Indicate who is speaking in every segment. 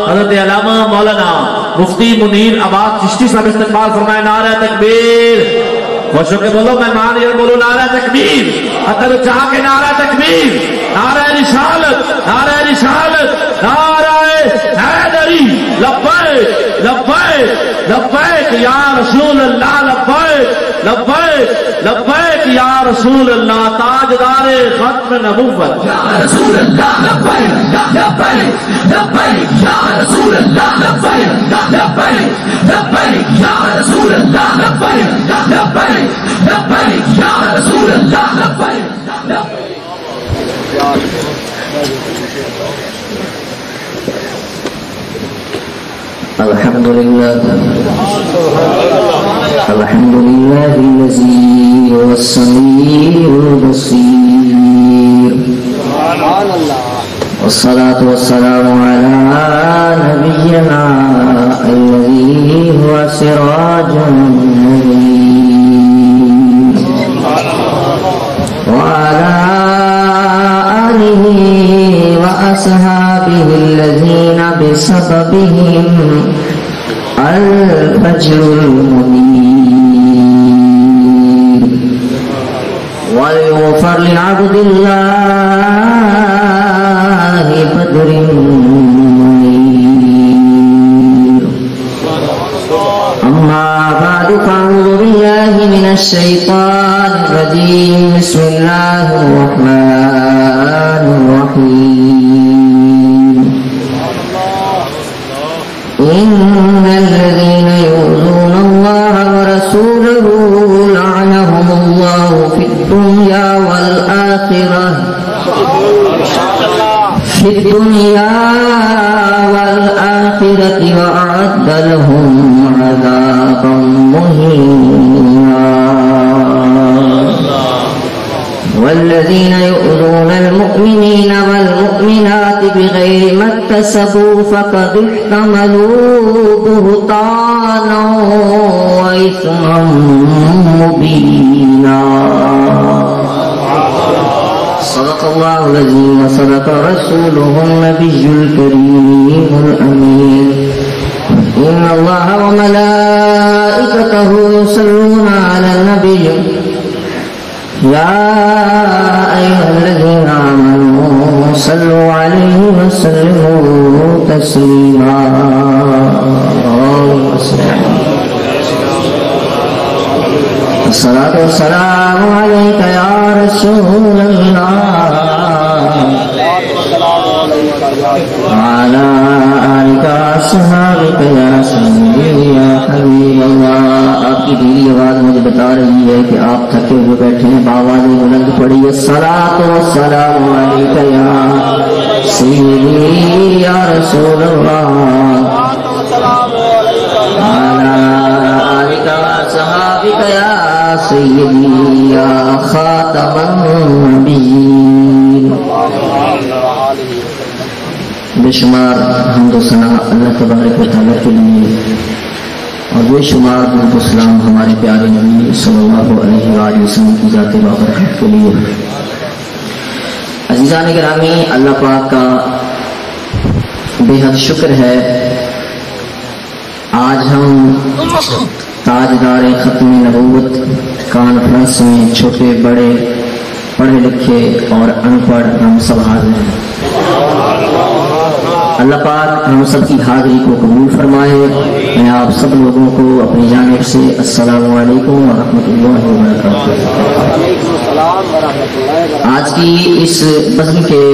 Speaker 1: حضرت علامہ مولانا مفتی منیر عباد چشتی صاحب استقبال فرمائے. نعرہ تکبیر. خوش ہو کے بولو. میں مان یہ بولو نعرہ تکبیر. اگر چاہ کے نعرہ تکبیر. نعرہ رسالت. نعرہ رسالت. نعرہ حیدری. لبیک لبیک لبیک یا رسول اللہ. لبیک لبیک لبیک یا رسول اللہ. تاجدار ختم نبوت.
Speaker 2: یا رسول اللہ لبیک لبیک لبیک یا رسول اللہ لبیک لبیک لبیک یا رسول اللہ لبیک لبیک لبیک یا رسول اللہ لبیک لبیک.
Speaker 3: الحمد لله الحمد لله الذي هو السميع البصير. والصلاة والسلام على نبينا الذي هو سراج منير وعلى آله وأصحابه الذين بسببهم الفجر المنير. وليغفر لعبد الله بدر منير. أما بعد فأعوذ بالله من الشيطان الرجيم. بسم الله الرحمن الرحيم. إن الذين يؤذون الله ورسوله لعنهم الله في الدنيا والآخرة وأعد لهم عذابا مهينا. والذين يؤذون المؤمنين والمؤمنات بغير ما اكتسبوا فقد احتملوا بهتانا وإثما مبينا. صدق الله العظيم وصدق رسوله النبي الكريم الأمين. إن الله وملائكته يصلون على النبي يا أيها الذين آمنوا صلوا عليه وسلموا تسليما. الصلاة والسلام عليك يا رسول الله وعلى آلك وأصحابك يا سيدي يا حبيب الله. آپ کی دلی آواز مجھے بتا رہی ہے کہ آپ تھکے ہوئے بیٹھے ہیں. بآواز بلند پڑھی الصلاۃ والسلام علیک یا سیدی یا رسول اللہ وعلی آلک وأصحابک یا سیدی یا خاتم النبیین. بے شمار حمد و ثنا اللہ تبارک و تعالیٰ کے لیے اور بے شمار درود و سلام ہمارے پیارے نبی صلی اللہ علیہ وآلہ وسلم کی ذات بابرکت کے لیے. عزیزان گرامی، اللہ پاک کا بے حد شکر ہے. آج ہم تاجدار ختم نبوت کانفرنس میں چھوٹے بڑے پڑھے لکھے اور ان پڑھ ہم سب حاضر ہیں. اللہ پاک ہم سب کی حاضری کو قبول فرمائے. میں آپ سب لوگوں کو اپنی جانب سے السلام علیکم ورحمۃ اللہ وبرکاتہ. آج کی اس بزم کے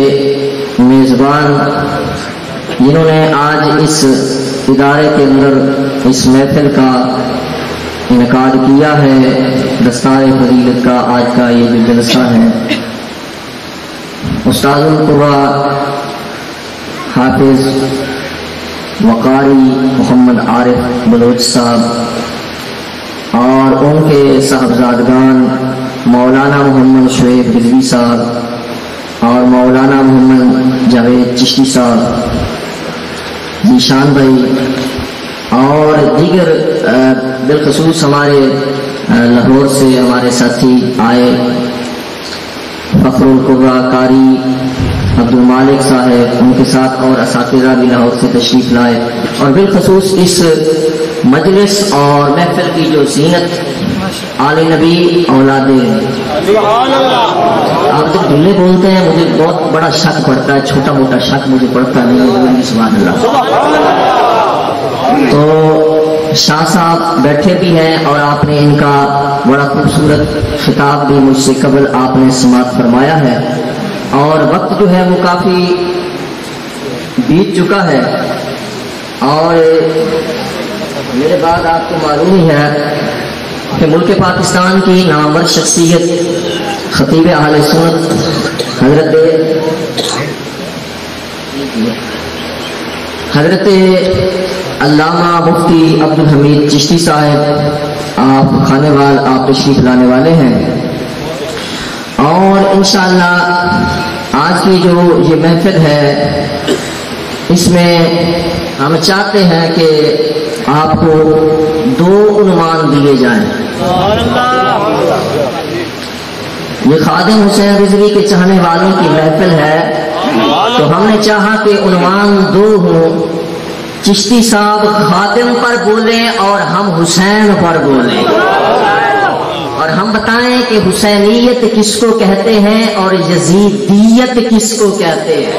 Speaker 3: میزبان جنہوں نے آج اس ادارے کے اندر اس محفل کا انعقاد کیا ہے، دستار فضیلت کا آج کا یہ جو جلسہ ہے، استاد القرآن حافظ وقاری محمد عارف بلوچ صاحب اور ان کے صاحبزادگان مولانا محمد شعیب رضوی صاحب اور مولانا محمد جاوید چشتی صاحب، ذیشان بھائی اور دیگر بالخصوص ہمارے لاہور سے ہمارے ساتھی آئے، فخر القرآن قاری عبد المالک صاحب، ان کے ساتھ اور اساتذہ بھی لاہور سے تشریف لائے، اور بالخصوص اس مجلس اور محفل کی جو زینت آل نبی اولاد، آپ جب دلے بولتے ہیں مجھے بہت بڑا شک پڑتا ہے، چھوٹا موٹا شک مجھے پڑتا نہیں ہے، سبحان اللہ۔ تو شاہ صاحب بیٹھے بھی ہیں اور آپ نے ان کا بڑا خوبصورت خطاب بھی مجھ سے قبل آپ نے سماعت فرمایا ہے، اور وقت جو ہے وہ کافی بیت چکا ہے، اور میرے بعد آپ کو معلوم ہی ہے کہ ملک پاکستان کی نامور شخصیت خطیب اہل سنت حضرت علامہ مفتی عبد الحمید چشتی صاحب آپ کھانے وال آپ تشریف لانے والے ہیں، اور انشاءاللہ آج کی جو یہ محفل ہے اس میں ہم چاہتے ہیں کہ آپ کو 2 عنوان دیے جائیں۔ یہ خادم حسین رضوی کے چاہنے والوں کی محفل ہے، تو ہم نے چاہا کہ عنوان 2 ہوں، چشتی صاحب خادم پر بولیں اور ہم حسین پر بولیں، اور ہم بتائیں کہ حسینیت کس کو کہتے ہیں اور یزیدیت کس کو کہتے ہیں۔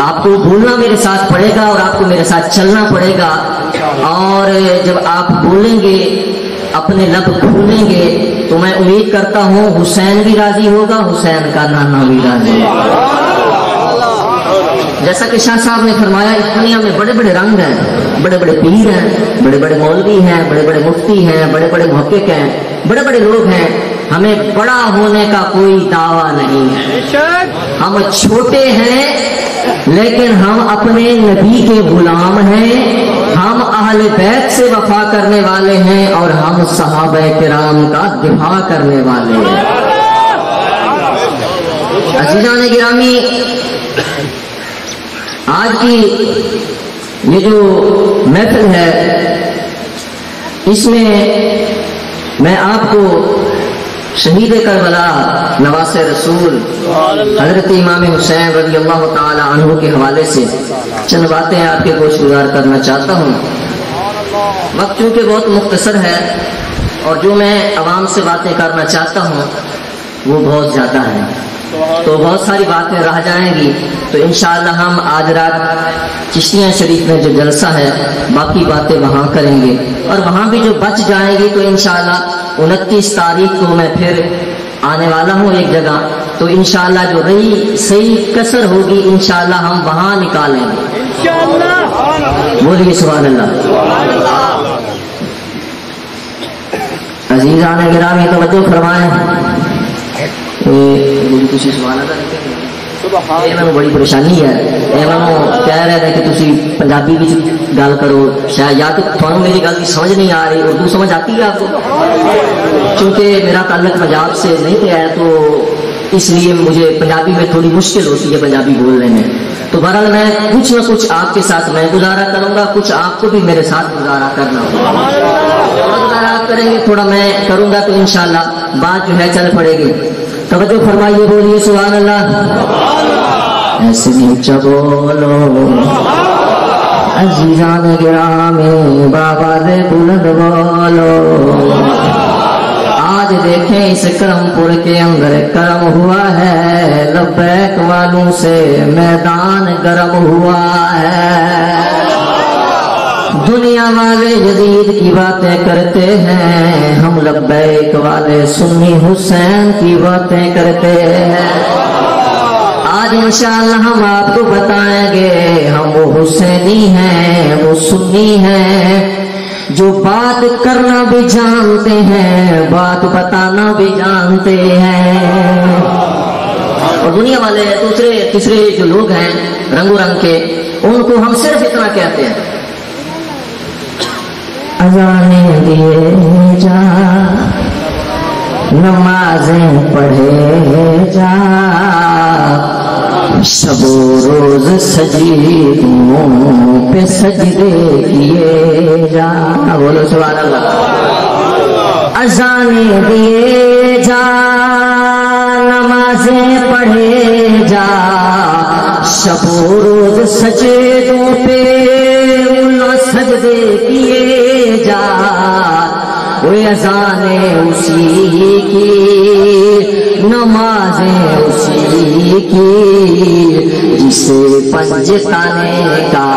Speaker 3: آپ کو بولنا میرے ساتھ پڑے گا اور آپ کو میرے ساتھ چلنا پڑے گا، اور جب آپ بولیں گے اپنے لب کھولیں گے تو میں امید کرتا ہوں حسین بھی راضی ہوگا، حسین کا نانا بھی راضی ہوگا۔ جیسا کہ شاہ صاحب نے فرمایا اس دنیا میں بڑے بڑے رنگ ہیں، بڑے بڑے پیر ہیں، بڑے بڑے مولوی ہیں، بڑے بڑے مفتی ہیں، بڑے بڑے محقق ہیں، بڑے بڑے لوگ ہیں، ہمیں بڑا ہونے کا کوئی دعویٰ نہیں ہے، ہم چھوٹے ہیں لیکن ہم اپنے نبی کے غلام ہیں، ہم اہل بیت سے وفا کرنے والے ہیں، اور ہم صحابہ کرام کا دفاع کرنے والے ہیں۔ عزیزان گرامی، آج کی یہ جو محفل ہے اس میں میں آپ کو شہید کربلا نواس رسول حضرت امام حسین رضی اللہ تعالی عنہ کے حوالے سے چند باتیں آپ کے گوش گزار کرنا چاہتا ہوں۔ وقت چونکہ بہت مختصر ہے اور جو میں عوام سے باتیں کرنا چاہتا ہوں وہ بہت زیادہ ہے، تو بہت ساری باتیں رہ جائیں گی، تو انشاءاللہ ہم آج رات چشتیاں شریف میں جو جلسہ ہے باقی باتیں وہاں کریں گے، اور وہاں بھی جو بچ جائیں گی تو انشاءاللہ 29 تاریخ کو میں پھر آنے والا ہوں ایک جگہ، تو انشاءاللہ جو رہی صحیح کسر ہوگی انشاءاللہ ہم وہاں نکالیں گے انشاءاللہ۔ بولیے سبحان اللہ۔ عزیزان گرامی توجہ فرمائیں، تسی سوال میں بڑی پریشانی ہے، کہہ رہے ہیں کہ تسی پنجابی بھی گل کرو، شاید یا تو تھانوں میری گل کی سمجھ نہیں آ رہی، اردو سمجھ آتی ہے آپ کو؟ چونکہ میرا تعلق پنجاب سے نہیں ہے تو اس لیے مجھے پنجابی میں تھوڑی مشکل ہوتی ہے پنجابی بولنے میں، تو بہرحال میں کچھ نہ کچھ آپ کے ساتھ میں گزارا کروں گا، کچھ آپ کو بھی میرے ساتھ گزارا کرنا ہوگا، تھوڑا گزارا آپ کریں گے، تھوڑا میں کروں گا، تو انشاءاللہ بات جو ہے چل پڑے گی۔ توجہ فرمائیے، بولیے سبحان اللہ۔ ایسے نیچا بولو عزیزان گرامی، بابا دے بلند بولو، آج دیکھیں اس کرم پور کے اندر کرم ہوا ہے، لبیک والوں سے میدان گرم ہوا ہے، دنیا والے یزید کی باتیں کرتے ہیں، ہم لبیک والے سنی حسین کی باتیں کرتے ہیں، آج انشاءاللہ ہم آپ کو بتائیں گے ہم وہ حسینی ہیں، وہ سنی ہیں، جو بات کرنا بھی جانتے ہیں، بات بتانا بھی جانتے ہیں، اور دنیا والے دوسرے تیسرے جو لوگ ہیں رنگ رنگ کے، ان کو ہم صرف اتنا کہتے ہیں، اذانیں دیے جا، نمازیں پڑھے جا، شب و روز سجدوں پہ سجدے کیے جا، بولو سبحان اللہ۔ اذانیں دیے جا، نماز نمازیں پڑھے جا، شب و روز سجدوں پہ سجدے کیے جا، وہ اذانیں اسی کی، نمازیں اسی کی، جسے پنجتانے کا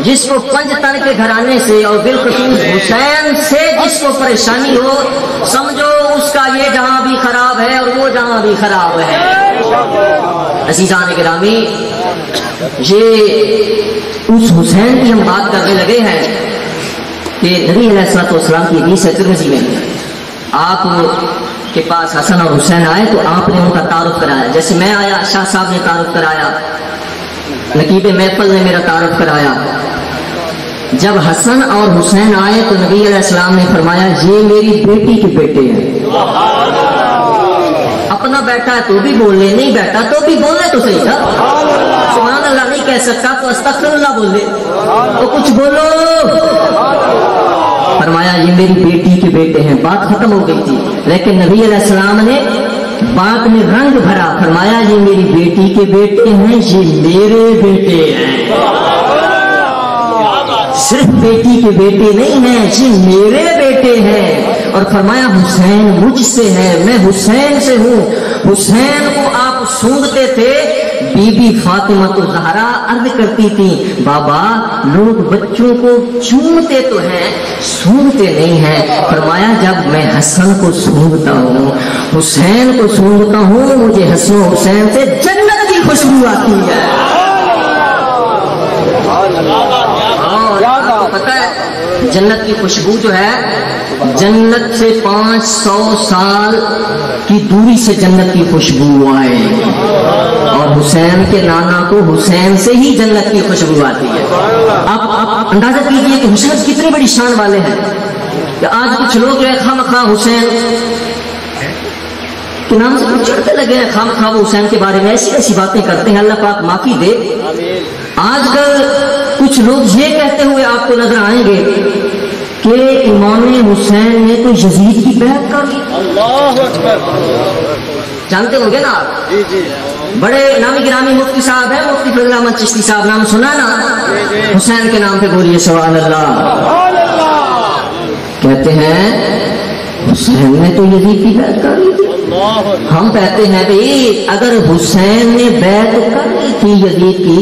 Speaker 3: جس کو پنجتن کے گھرانے سے اور بالخصوص حسین سے جس کو پریشانی ہو، سمجھو اس کا یہ جہاں بھی خراب ہے اور وہ جہاں بھی خراب ہے۔ عزیزان گرامی، یہ اس حسین کی ہم بات کرنے لگے ہیں کہ نبی علیہ الصلوۃ والسلام کی حدیث ہے ترمذی میں، آپ کے پاس حسن اور حسین آئے تو آپ نے ان کا تعارف کرایا، جیسے میں آیا شاہ صاحب نے تعارف کرایا، نقیب محفل نے میرا تعارف کرایا۔ جب حسن اور حسین آئے تو نبی علیہ السلام نے فرمایا یہ میری بیٹی کے بیٹے ہیں۔ اپنا بیٹا ہے تو بھی بول لے، نہیں بیٹا تو بھی بول لے تو صحیح تھا۔ سبحان اللہ نہیں کہہ سکتا تو استغفر اللہ بول لے، تو کچھ بولو۔ فرمایا یہ میری بیٹی کے بیٹے ہیں، بات ختم ہو گئی تھی، لیکن نبی علیہ السلام نے بات میں رنگ بھرا، فرمایا یہ میری بیٹی کے بیٹے ہیں، یہ میرے بیٹے ہیں، صرف بیٹی کے بیٹے نہیں ہیں، یہ میرے بیٹے ہیں۔ اور فرمایا حسین مجھ سے ہے، میں حسین سے ہوں۔ حسین کو آپ سونگتے تھے، بی بی فاطمہ تو زہرا عرض کرتی تھی بابا لوگ بچوں کو چومتے تو ہیں سونگتے نہیں ہیں، فرمایا جب میں حسن کو سونگتا ہوں، حسین کو سونگتا ہوں، مجھے حسن و حسین سے جنت کی خوشبو آتی ہے۔ پتہ ہے جنت کی خوشبو جو ہے، جنت سے 500 سال کی دوری سے جنت کی خوشبو آئے، اور حسین کے نانا کو حسین سے ہی جنت کی خوشبو آتی ہے۔ آپ اندازہ کیجئے کہ حسین کتنی بڑی شان والے ہیں کہ آج کچھ لوگ جو ہے خواہ حسین کے نام سے کچھ چڑھتے لگے ہیں، خواہ وہ حسین کے بارے میں ایسی ایسی باتیں کرتے ہیں، اللہ پاک معافی دے۔ آج کل کچھ لوگ یہ کہتے ہوئے آپ کو نظر آئیں گے کہ امام حسین نے تو یزید کی بیعت کر لی۔ اللہ اکبر، جانتے ہوں گے نا آپ، بڑے نامی گرامی مفتی صاحب ہیں، مفتی فضل احمد چشتی صاحب، نام سنا نا؟ حسین کے نام پہ بولیے سبحان اللہ۔ کہتے ہیں حسین نے تو یزید کی بیعت کر لی تھی۔ ہم کہتے ہیں بھائی اگر حسین نے بیعت کر لی تھی یزید کی،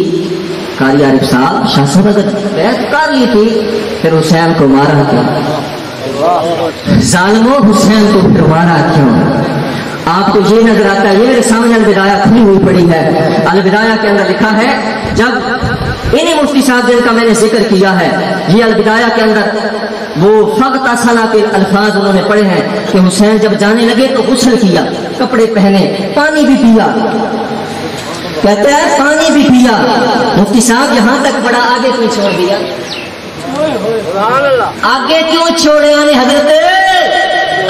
Speaker 3: قاری عارف صاحب شاہ صاحب اگر بیعت کر لی تھی پھر حسین کو مارا کیوں؟ ظالموں حسین کو پھر مارا کیوں؟ آپ کو یہ نظر آتا ہے، یہ میرے سامنے البدایہ کھلی ہوئی پڑی ہے، البدایہ کے اندر لکھا ہے، جب انہی مفتی صاحب جن کا میں نے ذکر کیا ہے، یہ البدایہ کے اندر وہ فقط اصلا کے الفاظ انہوں نے پڑھے ہیں کہ حسین جب جانے لگے تو غسل کیا، کپڑے پہنے، پانی بھی پیا، کہتے ہیں پانی بھی پیا۔ مفتی صاحب یہاں تک بڑا، آگے کیوں چھوڑ دیا؟ آگے کیوں چھوڑے؟ یعنی حضرت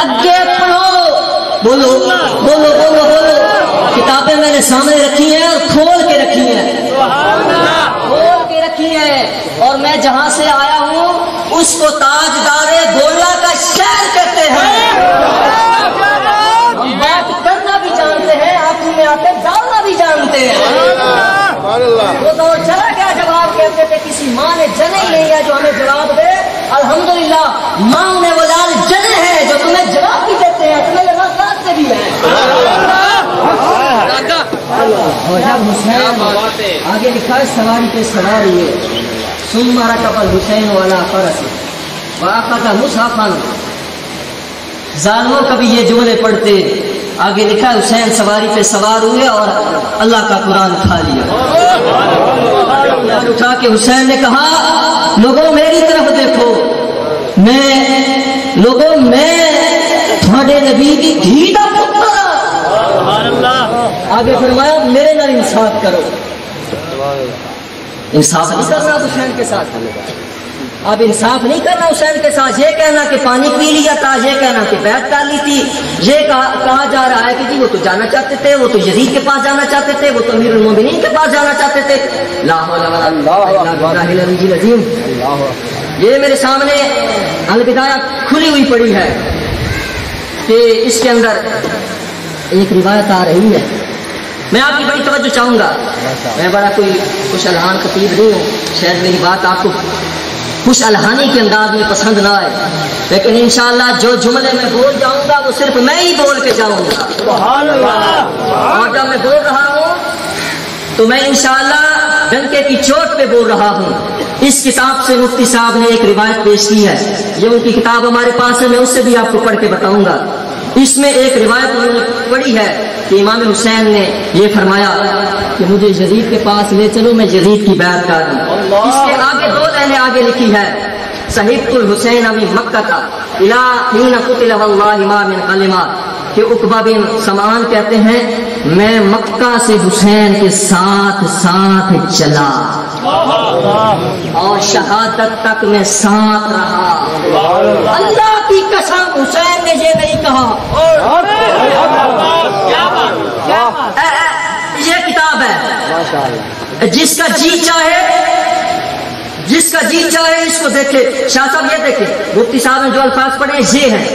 Speaker 3: اگے پڑھو، بولو بولو بولو بولو۔ کتابیں میں نے سامنے رکھی ہیں اور کھول کے رکھی ہیں، کھول کے رکھی ہیں، اور میں جہاں سے آیا ہوں اس کو تاجدار گولہ کا شہر کہتے ہیں۔ بات کرنا بھی جانتے ہیں، آنکھوں میں آتے ڈالنا بھی جانتے ہیں۔ وہ دور چلا گیا جب آپ کہتے تھے کسی ماں نے جنے ہی نہیں ہے جو ہمیں جواب دے۔ الحمدللہ ماں نے وہ لال جنے ہیں جو تمہیں جواب بھی دیتے ہیں، تمہیں لگاتار سے بھی ہیں۔ اور جب حسین آگے لکھا ہے سواری پہ سوار ہوئے، ثم رکب الحسین والا فرس واخذ مصحفا، ظالموں کبھی یہ جملے پڑھتے، آگے لکھا ہے حسین سواری پہ سوار ہوئے اور اللہ کا قرآن اٹھا لیا۔ اٹھا کے حسین نے کہا لوگوں میری طرف دیکھو، لوگوں میں تھوڑے نبی کی دھی دا پتر، آگے فرمایا میرے نال انصاف کرو۔ انصاف نہیں کرنا حسین کے ساتھ، اب انصاف نہیں کرنا حسین کے ساتھ، یہ کہنا کہ پانی پی لیا تھا، یہ کہنا کہ بیعت کر لی تھی، یہ کہا جا رہا ہے کہ جی وہ تو جانا چاہتے تھے، وہ تو یزید کے پاس جانا چاہتے تھے، وہ تو امیر المومنین کے پاس جانا چاہتے تھے۔ لا حول ولا قوة الا باللہ العلی العظیم۔ یہ میرے سامنے البدایہ کھلی ہوئی پڑی ہے،
Speaker 4: کہ اس کے اندر ایک روایت آ رہی ہے، میں آپ کی بڑی توجہ چاہوں گا. میں بڑا کوئی خوش الحان خطیب نہیں ہوں، شاید میری بات آپ کو خوش الحانی کے انداز میں پسند نہ آئے، لیکن انشاءاللہ جو جملے میں بول جاؤں گا وہ صرف میں ہی بول کے جاؤں گا. اور جب میں بول رہا ہوں تو میں انشاءاللہ ڈنکے کی چوٹ پہ بول رہا ہوں. اس کتاب سے مفتی صاحب نے ایک روایت پیش کی ہے، یہ ان کی کتاب ہمارے پاس ہے، میں اس سے بھی آپ کو پڑھ کے بتاؤں گا. اس میں ایک روایت انہوں نے پڑھی ہے کہ امام حسین نے یہ فرمایا کہ مجھے یزید کے پاس لے چلو، میں یزید کی بیعت کر دوں. اس کے آگے 2 لائنیں آگے لکھی ہے، صحیفۃ الحسین من مکہ تھا الی حین قتل واللہ ما من کلمہ، کہ عقبہ بن سمعان کہتے ہیں میں مکہ سے حسین کے ساتھ ساتھ چلا اور شہادت تک میں ساتھ رہا. اللہ کی قسم حسین نے یہ نہیں کہا. یہ کتاب ہے، جس کا جی چاہے اس کو دیکھے. شاہ صاحب یہ دیکھیں، مفتی صاحب نے جو الفاظ پڑھے یہ ہیں.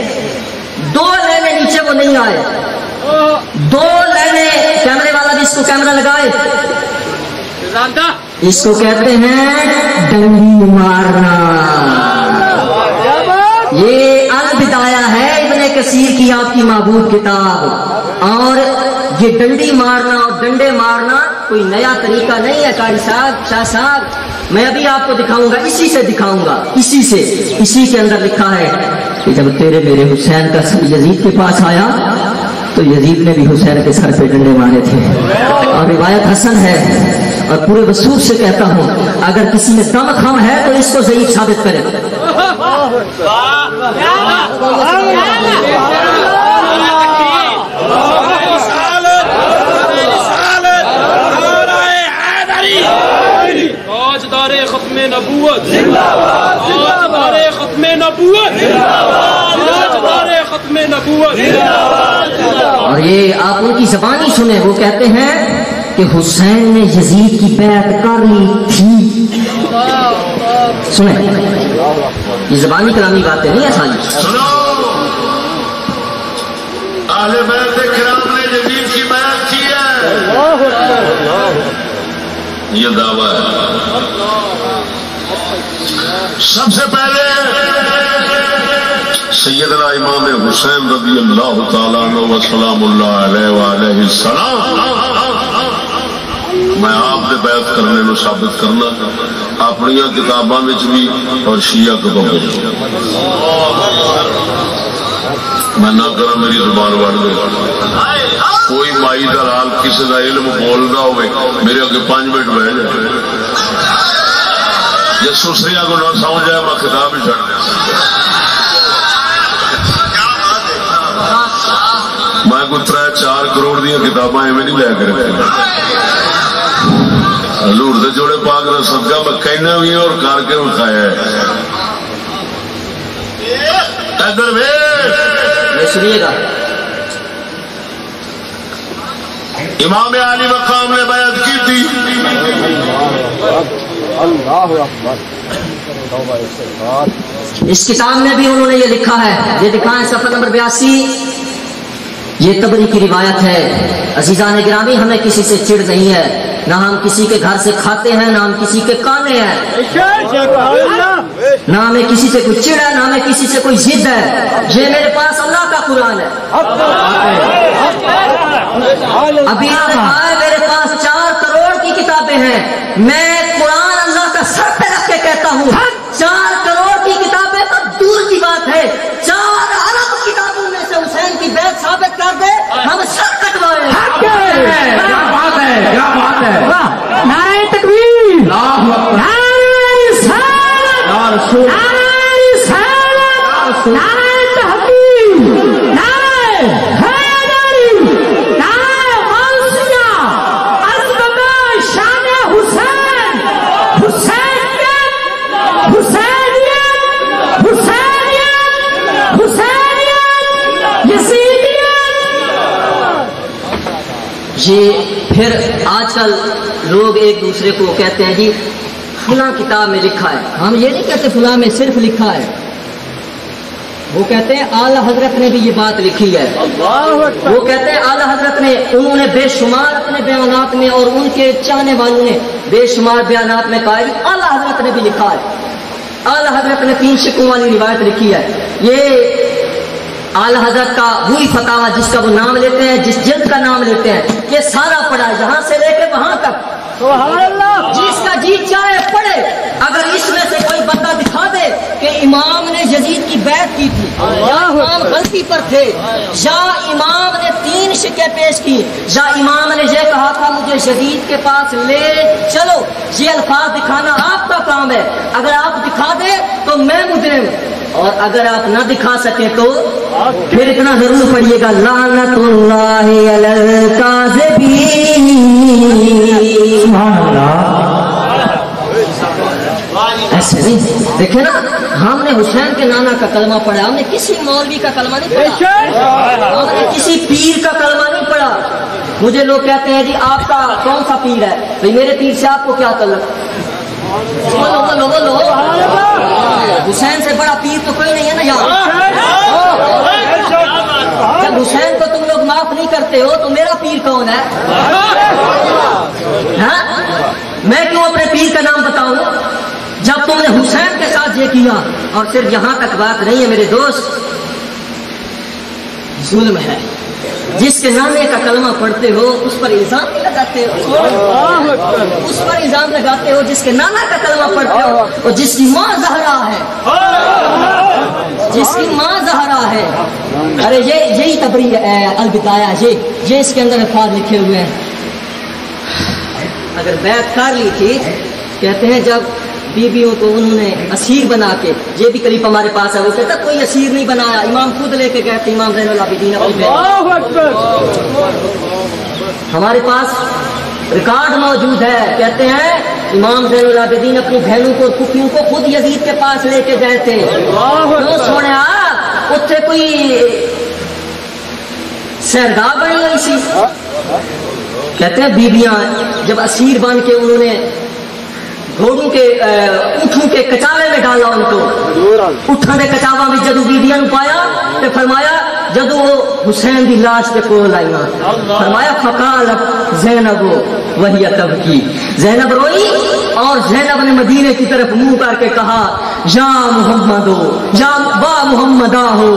Speaker 4: 2 لائنیں نیچے وہ نہیں آئے، 2 لائنیں. کیمرے والا بھی اس کو کیمرہ لگائے. اس کو کہتے ہیں ڈنڈی مارنا. یہ البدایہ ہے ابن کثیر کی، آپ کی محبوب کتاب. اور یہ ڈنڈی مارنا اور ڈنڈے مارنا کوئی نیا طریقہ نہیں ہے. قاری صاحب، شاہ صاحب، میں ابھی آپ کو دکھاؤں گا، اسی سے دکھاؤں گا. اسی کے اندر لکھا ہے کہ جب تیرے میرے حسین کا سر یزید کے پاس آیا تو یزید نے بھی حسین کے سر پہ ڈنڈے مارے تھے. اور روایت حسن ہے، اور پورے وصول سے کہتا ہوں اگر کسی میں دم خم ہے تو اس کو ضعیف ثابت کرے.
Speaker 5: ختم نبوت ختم نبوت ختم نبوت.
Speaker 4: اور یہ آپ ان کی زبانی سنیں، وہ کہتے ہیں کہ حسین نے یزید کی بیعت کر لی تھی. سنیں، یہ زبانی کلامی باتیں نہیں آسانی.
Speaker 6: اہل بیت کرام نے یزید کی بیعت کی ہے، یہ دعویٰ ہے. سب سے پہلے سیدنا امام حسین رضی اللہ تعالیٰ عنہ وسلام اللہ علیہ وآلہ السلام میں آپ نے بیعت کرنے کو ثابت کرنا اپنی کتاباں میں بھی اور شیعہ کتابوں میں. میں نہ کرا میری زبان بڑھ گئی. کوئی مائی کا لال کسی کا علم بولنا ہوئے میرے اگے 5 منٹ بہ جائے، جی سسریاں کو نہ سمجھ آئے میں کتاب ہی چڑھ دیا. میں کوئی 3-4 کروڑ دیا کتاباں ایویں نہیں لے کر حضور دے جوڑے پاک کا صدقہ میں کہنا بھی اور کر کے اٹھایا ہے.
Speaker 4: سنیے گا،
Speaker 6: امام علی مقام نے بیعت کی تھی.
Speaker 4: اس کتاب میں بھی انہوں نے یہ لکھا ہے، یہ لکھا ہے صفحہ نمبر 82. یہ تبری کی روایت ہے. عزیزان گرامی، ہمیں کسی سے چڑ نہیں ہے، نہ ہم کسی کے گھر سے کھاتے ہیں، نہ ہم کسی کے کانے ہیں، نہ ہمیں کسی سے کوئی چڑ ہے، نہ ہمیں کسی سے کوئی ضد ہے. یہ میرے پاس اللہ کا قرآن ہے. ابھی میرے پاس 4 کروڑ کی کتابیں ہیں. میں قرآن اللہ کا سر پہ رکھ کے کہتا ہوں 4 کروڑ کی کتابیں تو دور کی بات ہے، 4 ارب کتابوں میں سے حسین کی بیعت ثابت کر دے ہم سر کٹوائے.
Speaker 1: کیا بات ہے، کیا بات ہے.
Speaker 4: نعرہ تکبیر، نعرہ رسالت، نعرہ رسالت، نعرہ تحقیق، نعرہ حیدری، نعرہ غوثیہ، عظمت شان حسین، حسینیت، حسینیت، حسینیت، حسینیت، یزیدیت. یہ پھر آج کل لوگ ایک دوسرے کو کہتے ہیں جی فلاں کتاب میں لکھا ہے. ہم یہ نہیں کہتے فلاں میں صرف لکھا ہے. وہ کہتے ہیں اعلی حضرت نے بھی یہ بات لکھی ہے. وہ کہتے ہیں اعلی حضرت نے، انہوں نے بے شمار اپنے بیانات میں اور ان کے چاہنے والوں نے بے شمار بیانات میں کہا ہے. اعلی حضرت نے بھی لکھا ہے. اعلی حضرت نے 3 شقوں والی روایت لکھی ہے. یہ اعلی حضرت کا وہی فتاوا جس کا وہ نام لیتے ہیں، جس جلد کا نام لیتے ہیں، یہ سارا پڑھا ہے یہاں سے لے کے وہاں تک. جس کا جی چاہے پڑھے. اگر اس میں سے کوئی بندہ دکھا دے کہ امام نے یزید کی بیعت کی تھی یا امام غلطی پر تھے، یا امام نے 3 شکیں پیش کی، یا امام نے یہ کہا تھا مجھے یزید کے پاس لے چلو، یہ الفاظ دکھانا آپ کا کام ہے. اگر آپ دکھا دے تو میں مجرم، اور اگر آپ نہ دکھا سکیں تو پھر اتنا ضرور پڑھیے گا لعنت اللہ علی الکاذبین. ایسے نہیں دیکھیں نا، ہم نے حسین کے نانا کا کلمہ پڑھا، ہم نے کسی مولوی کا کلمہ نہیں پڑھا، ہم نے کسی پیر کا کلمہ نہیں پڑھا. مجھے لوگ کہتے ہیں جی آپ کا کون سا پیر ہے؟ بھائی میرے پیر سے آپ کو کیا تعلق؟ بولو بولو بولو. حسین سے بڑا پیر تو کوئی نہیں ہے نا یار. جب حسین کو تم لوگ معاف نہیں کرتے ہو تو میرا پیر کون ہے؟ ہاں؟ میں کیوں اپنے پیر کا نام بتاؤں جب تم نے حسین کے ساتھ یہ کیا؟ اور صرف یہاں تک بات نہیں ہے میرے دوست، ظلم ہے. جس کے نانے کا کلمہ پڑھتے ہو اس پر الزام نہیں لگاتے ہو، اس پر الزام لگاتے ہو جس کے نانا کا کلمہ پڑھتے ہو، اور جس کی ماں زہرا ہے، جس کی ماں زہرا ہے. ارے یہی تبری البدایہ، یہ اس کے اندر الفاظ لکھے ہوئے ہیں. اگر بیعت کر لی تھی، کہتے ہیں جب بیویوں کو انہوں نے اسیر بنا کے، یہ بھی قریب ہمارے پاس ہے، وہ کہتا کوئی اسیر نہیں بنایا، امام خود لے کے گئے تھے، امام زین العابدین اپنی ہمارے پاس ریکارڈ موجود ہے. کہتے ہیں امام زین العابدین اپنی بہنوں کو پھوپھیوں کو خود یزید کے پاس لے کے گئے تھے. کیوں سونے اتنے کوئی سیرگاہ بنی ہوئی سی. کہتے ہیں بیویاں جب اسیر بن کے انہوں نے گھوڑوں کے اونٹوں کے کچاوے میں ڈالا، ان کو اٹھا دے کچاوا میں جدو بیویاں نو پایا تو فرمایا، جدو وہ حسین دی لاش کے کول آئی فرمایا فقالت زینب وہی تبکی، زینب روئی اور زینب نے مدینے کی طرف منہ کر کے کہا یا محمد ہو، یا وا محمدہ ہو،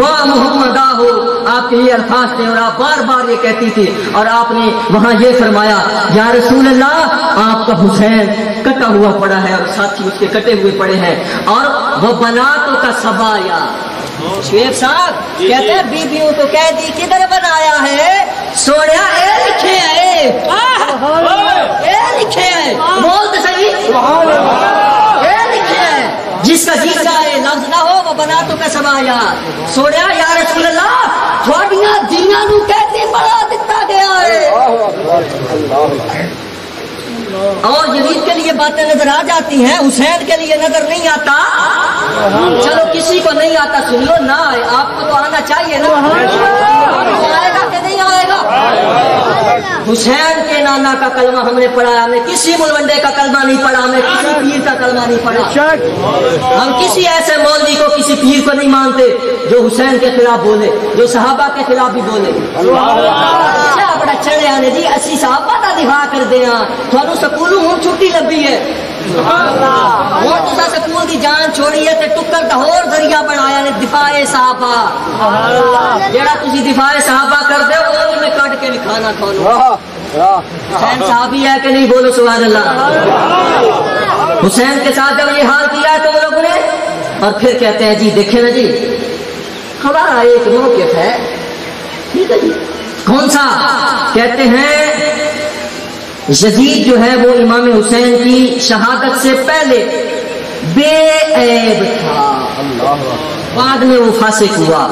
Speaker 4: وا محمدہ ہو. آپ کے یہ الفاظ تھے اور آپ بار بار یہ کہتی تھی، اور آپ نے وہاں یہ فرمایا یا رسول اللہ آپ کا حسین کٹا ہوا پڑا ہے اور ساتھی اس کے کٹے ہوئے پڑے ہیں، اور وہ بناتوں کا سبایا. شعیب صاحب کہتے ہیں بیویوں کو کہہ دی کدھر بنایا ہے؟ سوڑیا اے لکھے ہے، اے لکھے ہے، بولتے صحیح، اے لکھے ہے. جس کا جی چاہے لفظ نہ ہو وہ بناتوں کا سبایا. سوڑیا یا رسول اللہ تھوڑیاں جیاں نو کہتے بڑا دتا گیا ہے. اور یزید کے لیے باتیں نظر آ جاتی ہیں، حسین کے لیے نظر نہیں آتا. چلو کسی کو نہیں آتا سن لو، نہ آئے، آپ کو تو آنا چاہیے نا. آئے گا کہ نہیں آئے گا؟ حسین کے نانا کا کلمہ ہم نے پڑھا، ہم نے کسی ملوڈے کا کلمہ نہیں پڑھا، ہم نے کسی پیر کا کلمہ نہیں پڑھا. ہم کسی ایسے مولوی کو، کسی پیر کو نہیں مانتے جو حسین کے خلاف بولے، جو صحابہ کے خلاف بھی بولے. بڑا چڑھے آنے جی اسی صحابہ کا دفاع کر دیا، تھانوں سکولوں ہوں چھٹی لبھی ہے، وہ تسا سکول دی جان چھوڑی ہے تے ٹکر دا ہور ذریعہ بنایا نے دفاع صحابہ. جیڑا تسی دفاع صحابہ کر دے وہ میں کٹ کے لکھانا تھانوں. حسین صحابی ہے کہ نہیں؟ بولو سبحان اللہ. حسین کے ساتھ جب یہ حال کیا ہے تو وہ لوگوں نے، اور پھر کہتے ہیں جی دیکھیں نا جی ہمارا ایک موقف ہے، ٹھیک ہے جی، کون سا؟ کہتے ہیں یزید جو ہے وہ امام حسین کی شہادت سے پہلے بے عیب تھا، بعد میں وہ فاسق ہوا.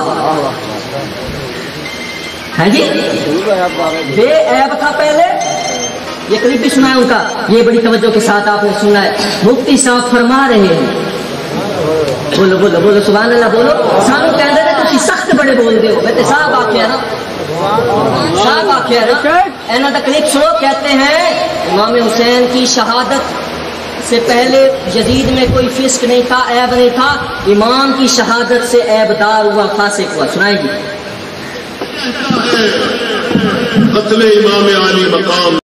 Speaker 4: ہے جی بے عیب تھا پہلے. یہ قریب بھی سنا ہے ان کا، یہ بڑی توجہ کے ساتھ آپ نے سنا ہے. مفتی صاحب فرما رہے ہیں، بولو بولو بولو سبحان اللہ بولو. سانو کہہ رہے ہیں تھی سخت بڑے بول دے ہو، میں صاحب آخیا نا، صاحب آخیا نا. اینا دا کلپ سنو. کہتے ہیں امام حسین کی شہادت سے پہلے یزید میں کوئی فسق نہیں تھا، عیب نہیں تھا، امام کی شہادت سے عیبدار ہوا، فاسق ہوا. سنائیں جی.
Speaker 6: قتل امام علی مقام